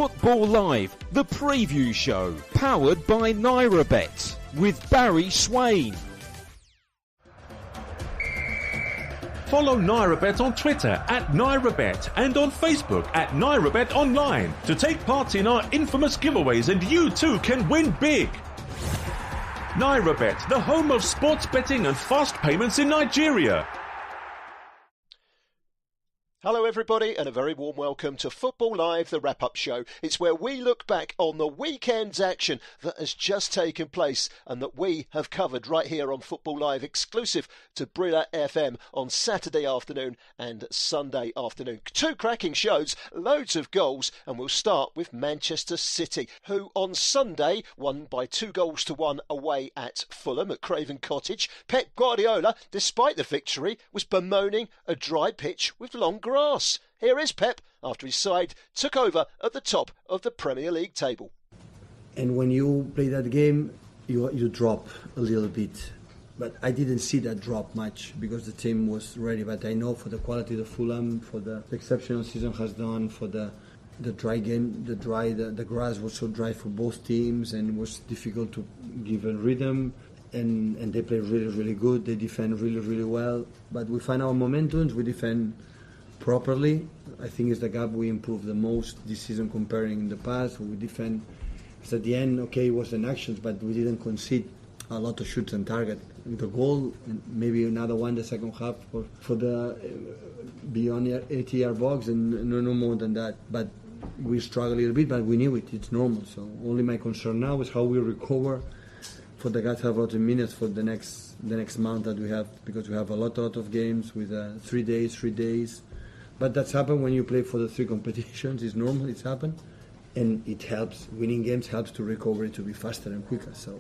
Football Live, the preview show, powered by NairaBet, with Barry Swain. Follow NairaBet on Twitter @NairaBet and on Facebook @NairaBet Online to take part in our infamous giveaways, and you too can win big. NairaBet, the home of sports betting and fast payments in Nigeria. Hello everybody, and a very warm welcome to Football Live, the wrap-up show. It's where we look back on the weekend's action that has just taken place and that we have covered right here on Football Live, exclusive to Brilla FM on Saturday afternoon and Sunday afternoon. Two cracking shows, loads of goals, and we'll start with Manchester City, who on Sunday won by 2-1 away at Fulham at Craven Cottage. Pep Guardiola, despite the victory, was bemoaning a dry pitch with long grass. Here is Pep after his side took over at the top of the Premier League table. And when you play that game, you drop a little bit. But I didn't see that drop much because the team was ready. But I know for the quality of Fulham, for the exceptional season has done, for the dry game, the grass was so dry for both teams and it was difficult to give a rhythm. And they play really, really good. They defend really, really well. But we find our momentums. We defend properly. I think it's the gap we improved the most this season comparing in the past. We defend. So at the end, okay, it was an action, but we didn't concede a lot of shots on target. The goal, and maybe another one the second half for the beyond 80-yard box, and no more than that. But we struggled a little bit, but we knew it. It's normal. So only my concern now is how we recover for the guys to have a lot of minutes for the next month that we have, because we have a lot of games with 3 days. But that's happened when you play for the 3 competitions. It's normal, it's happened. And it helps. Winning games helps to recover it to be faster and quicker. So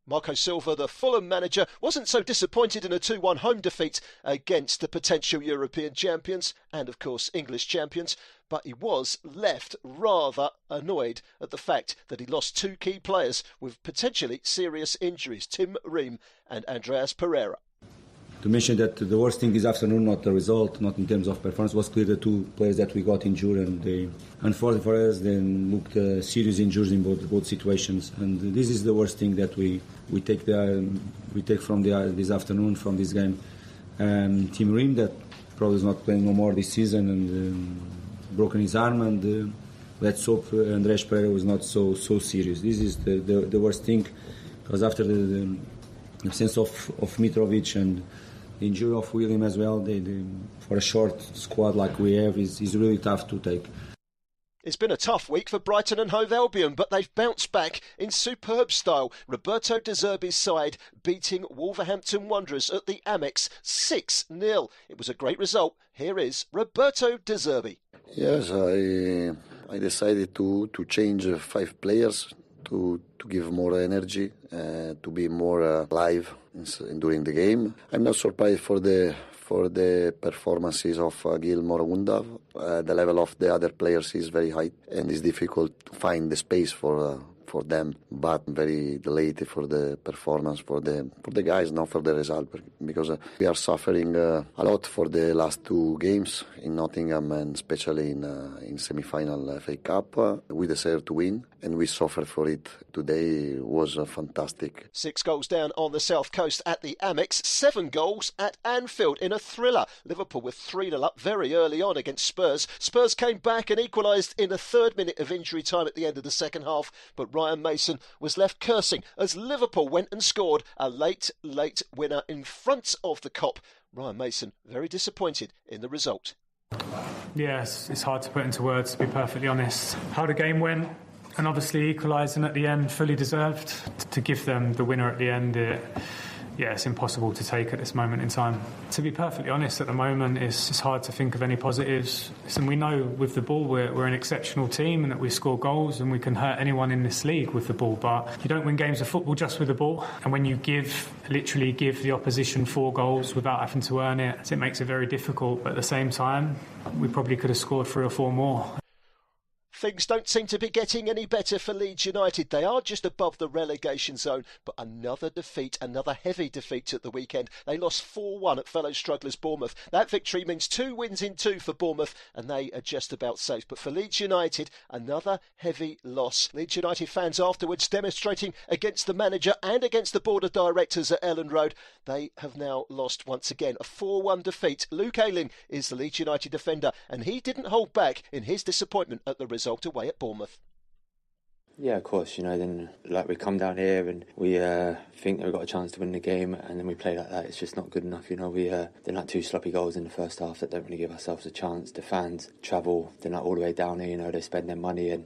Marco Silva, the Fulham manager, wasn't so disappointed in a 2-1 home defeat against the potential European champions and, of course, English champions, but he was left rather annoyed at the fact that he lost 2 key players with potentially serious injuries, Tim Ream and Andreas Pereira. To mention that the worst thing this afternoon, not the result, not in terms of performance, was clear the 2 players that we got injured, and they, unfortunately for us, then looked serious injuries in both situations. And this is the worst thing that we take from this afternoon, from this game. Tim Ream, that probably is not playing no more this season, and broken his arm, and let's hope Andreas Pereira was not so serious. This is the worst thing, because after the absence of Mitrovic and the injury of William as well, for a short squad like we have, is really tough to take. It's been a tough week for Brighton and Hove Albion, but they've bounced back in superb style. Roberto De Zerbi's side beating Wolverhampton Wanderers at the Amex 6-0. It was a great result. Here is Roberto De Zerbi. Yes, I decided to change 5 players to give more energy, to be more live during the game. I'm not surprised for the performances of Gilmour Undav. The level of the other players is very high, and it's difficult to find the space for them. But very delighted for the performance for the guys, not for the result, because we are suffering a lot for the last 2 games in Nottingham, and especially in semi-final FA Cup. We deserve to win, and we suffer for it. Today was fantastic. 6 goals down on the south coast at the Amex, 7 goals at Anfield in a thriller. Liverpool were 3-0 up very early on against Spurs. Spurs came back and equalised in the 3rd minute of injury time at the end of the second half, but Ryan Mason was left cursing as Liverpool went and scored a late winner in front of the Kop. Ryan Mason very disappointed in the result. Yes, it's hard to put into words, to be perfectly honest. How the game went, and obviously equalising at the end, fully deserved. To give them the winner at the end, it's impossible to take at this moment in time. To be perfectly honest, at the moment, it's hard to think of any positives. And we know with the ball we're an exceptional team, and that we score goals and we can hurt anyone in this league with the ball. But you don't win games of football just with the ball. And when you literally give the opposition 4 goals without having to earn it makes it very difficult. But at the same time, we probably could have scored 3 or 4 more. Things don't seem to be getting any better for Leeds United. They are just above the relegation zone, but another defeat, another heavy defeat at the weekend. They lost 4-1 at fellow strugglers Bournemouth. That victory means 2 wins in 2 for Bournemouth, and they are just about safe. But for Leeds United, another heavy loss. Leeds United fans afterwards demonstrating against the manager and against the board of directors at Elland Road. They have now lost once again. A 4-1 defeat. Luke Ayling is the Leeds United defender, and he didn't hold back in his disappointment at the result away at Bournemouth. Yeah, of course, then we come down here and we think that we've got a chance to win the game, and then we play like that. It's just not good enough, they're not 2 sloppy goals in the first half that don't really give ourselves a chance. The fans travel, they're not all the way down here, they spend their money, and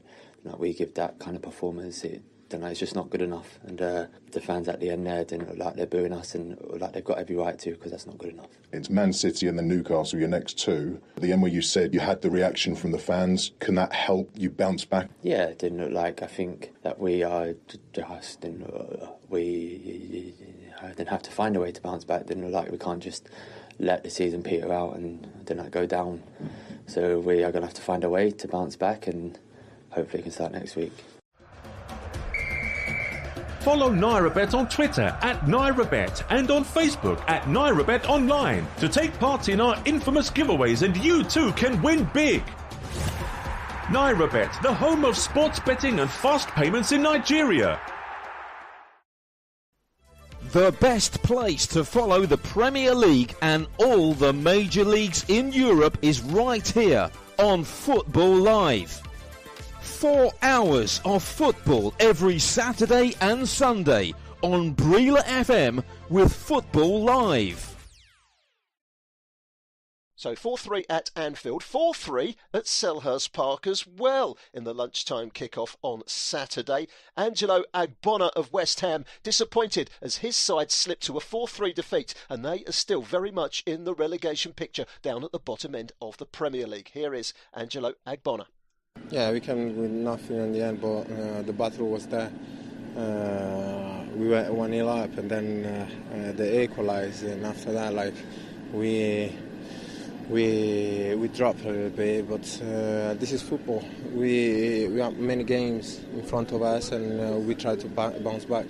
we give that kind of performance. It's just not good enough, and the fans at the end there didn't look like they're booing us, and like they've got every right to, because that's not good enough. It's Man City and then Newcastle, your next 2. At the end where you said you had the reaction from the fans, can that help you bounce back? Yeah, it didn't look like, I think that we didn't have to find a way to bounce back. It didn't look like we can't just let the season peter out and then go down. So we are going to have to find a way to bounce back, and hopefully we can start next week. Follow NairaBet on Twitter @NairaBet and on Facebook @NairaBet Online to take part in our infamous giveaways, and you too can win big. NairaBet, the home of sports betting and fast payments in Nigeria. The best place to follow the Premier League and all the major leagues in Europe is right here on Football Live. 4 hours of football every Saturday and Sunday on Breela FM with Football Live. So 4-3 at Anfield, 4-3 at Selhurst Park as well in the lunchtime kickoff on Saturday. Angelo Agbona of West Ham disappointed as his side slipped to a 4-3 defeat, and they are still very much in the relegation picture down at the bottom end of the Premier League. Here is Angelo Agbona. Yeah, we came with nothing in the end, but the battle was there. We were 1-0 up, and then they equalised, and after that, we dropped a little bit. But this is football. We have many games in front of us, and we try to bounce back.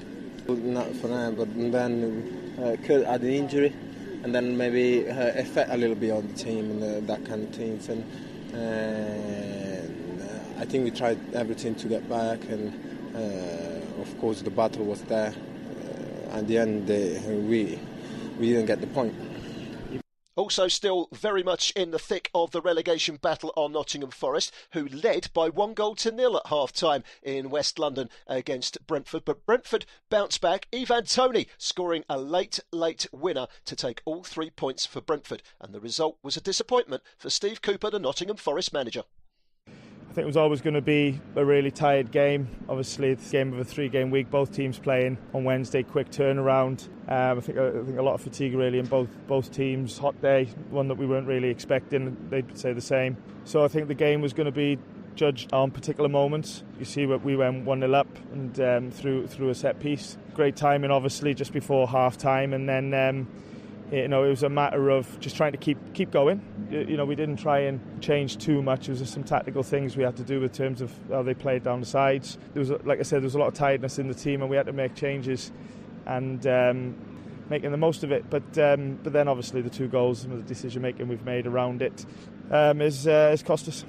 Not for now, but then Kurt had an injury, and then maybe affect a little bit on the team and that kind of things. And I think we tried everything to get back, and of course the battle was there. At the end, we didn't get the point. Also still very much in the thick of the relegation battle are Nottingham Forest, who led by 1-0 at half-time in West London against Brentford. But Brentford bounced back. Ivan Toney scoring a late winner to take all 3 points for Brentford. And the result was a disappointment for Steve Cooper, the Nottingham Forest manager. I think it was always going to be a really tired game. Obviously, it's a game of a 3-game week. Both teams playing on Wednesday, quick turnaround. I think a lot of fatigue really in both teams. Hot day, one that we weren't really expecting. They'd say the same. So I think the game was going to be judged on particular moments. You see, we went 1-0 up and through a set piece. Great timing, obviously, just before half time, and then. It was a matter of just trying to keep going. We didn't try and change too much. There was just some tactical things we had to do in terms of how they played down the sides. There was, like I said, there was a lot of tiredness in the team, and we had to make changes and making the most of it. But then obviously the 2 goals and the decision making we've made around it has cost us.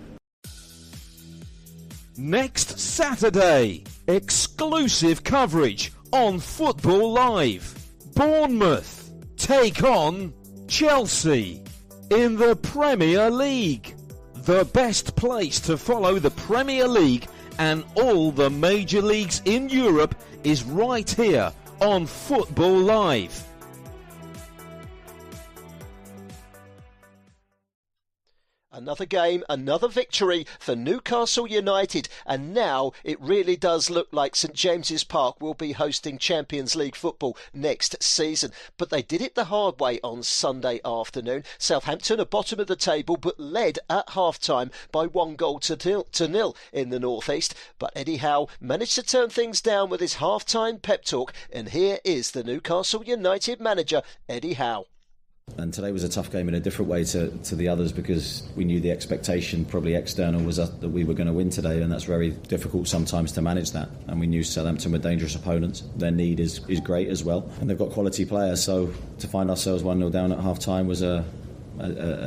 Next Saturday, exclusive coverage on Football Live. Bournemouth take on Chelsea in the Premier League. The best place to follow the Premier League and all the major leagues in Europe is right here on Football Live. Another game, another victory for Newcastle United, and now it really does look like St James's Park will be hosting Champions League football next season. But they did it the hard way on Sunday afternoon. Southampton are bottom of the table but led at half-time by 1-0 in the North East. But Eddie Howe managed to turn things down with his half-time pep talk, and here is the Newcastle United manager, Eddie Howe. And today was a tough game in a different way to the others, because we knew the expectation, probably external, was that we were going to win today, and that's very difficult sometimes to manage that. And we knew Southampton were dangerous opponents. Their need is great as well, and they've got quality players, so to find ourselves 1-0 down at half-time was a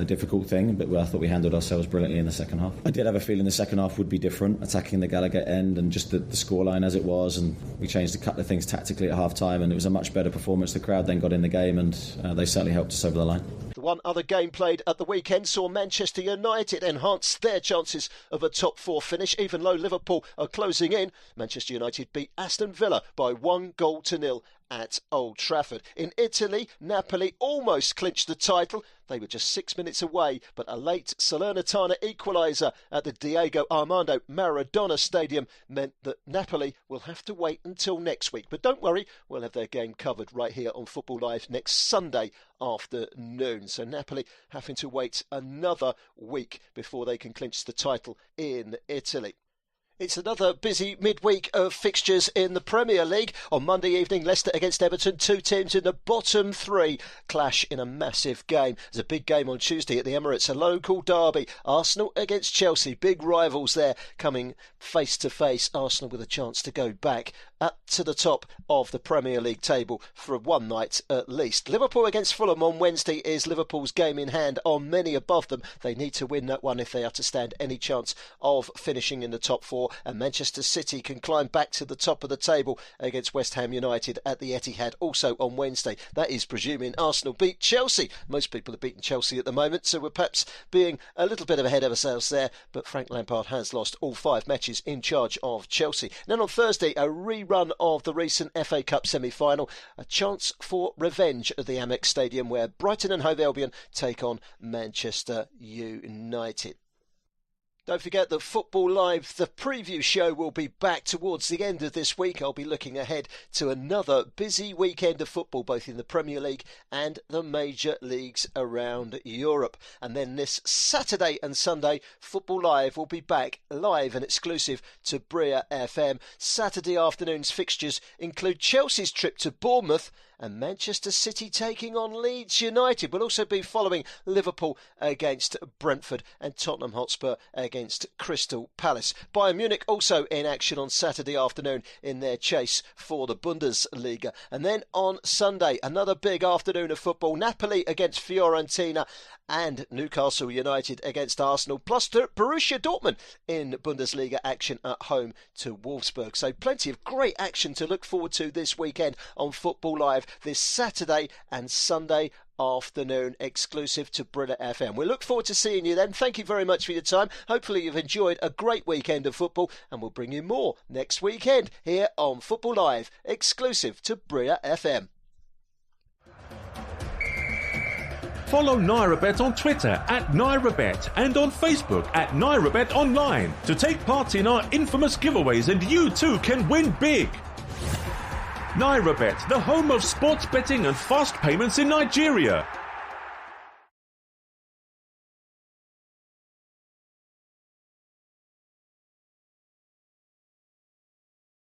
difficult thing, but I thought we handled ourselves brilliantly in the second half. I did have a feeling the second half would be different, attacking the Gallagher end and just the scoreline as it was, and we changed a couple of things tactically at half-time, and it was a much better performance. The crowd then got in the game, and they certainly helped us over the line. The one other game played at the weekend saw Manchester United enhance their chances of a top 4 finish, even though Liverpool are closing in. Manchester United beat Aston Villa by 1-0 at Old Trafford. In Italy, Napoli almost clinched the title. They were just 6 minutes away, but a late Salernitana equaliser at the Diego Armando Maradona Stadium meant that Napoli will have to wait until next week. But don't worry, we'll have their game covered right here on Football Live next Sunday afternoon. So Napoli having to wait another week before they can clinch the title in Italy. It's another busy midweek of fixtures in the Premier League. On Monday evening, Leicester against Everton, 2 teams in the bottom 3 clash in a massive game. There's a big game on Tuesday at the Emirates, a local derby. Arsenal against Chelsea, big rivals there coming face to face. Arsenal with a chance to go back up to the top of the Premier League table for one night at least. Liverpool against Fulham on Wednesday is Liverpool's game in hand on many above them. They need to win that one if they are to stand any chance of finishing in the top 4. And Manchester City can climb back to the top of the table against West Ham United at the Etihad also on Wednesday. That is presuming Arsenal beat Chelsea. Most people have beaten Chelsea at the moment, so we're perhaps being a little bit ahead of ourselves there, but Frank Lampard has lost all 5 matches in charge of Chelsea. Then on Thursday, a rerun of the recent FA Cup semi-final, a chance for revenge at the Amex Stadium where Brighton and Hove Albion take on Manchester United. Don't forget that Football Live, the preview show, will be back towards the end of this week. I'll be looking ahead to another busy weekend of football, both in the Premier League and the major leagues around Europe. And then this Saturday and Sunday, Football Live will be back live and exclusive to Bria FM. Saturday afternoon's fixtures include Chelsea's trip to Bournemouth and Manchester City taking on Leeds United. We'll also be following Liverpool against Brentford and Tottenham Hotspur against Crystal Palace. Bayern Munich also in action on Saturday afternoon in their chase for the Bundesliga. And then on Sunday, another big afternoon of football. Napoli against Fiorentina and Newcastle United against Arsenal, plus Borussia Dortmund in Bundesliga action at home to Wolfsburg. So plenty of great action to look forward to this weekend on Football Live, this Saturday and Sunday afternoon, exclusive to Brilla FM. We look forward to seeing you then. Thank you very much for your time. Hopefully you've enjoyed a great weekend of football, and we'll bring you more next weekend here on Football Live, exclusive to Brilla FM. Follow NairaBet on Twitter @NairaBet and on Facebook @NairaBet Online to take part in our infamous giveaways, and you too can win big. NairaBet, the home of sports betting and fast payments in Nigeria.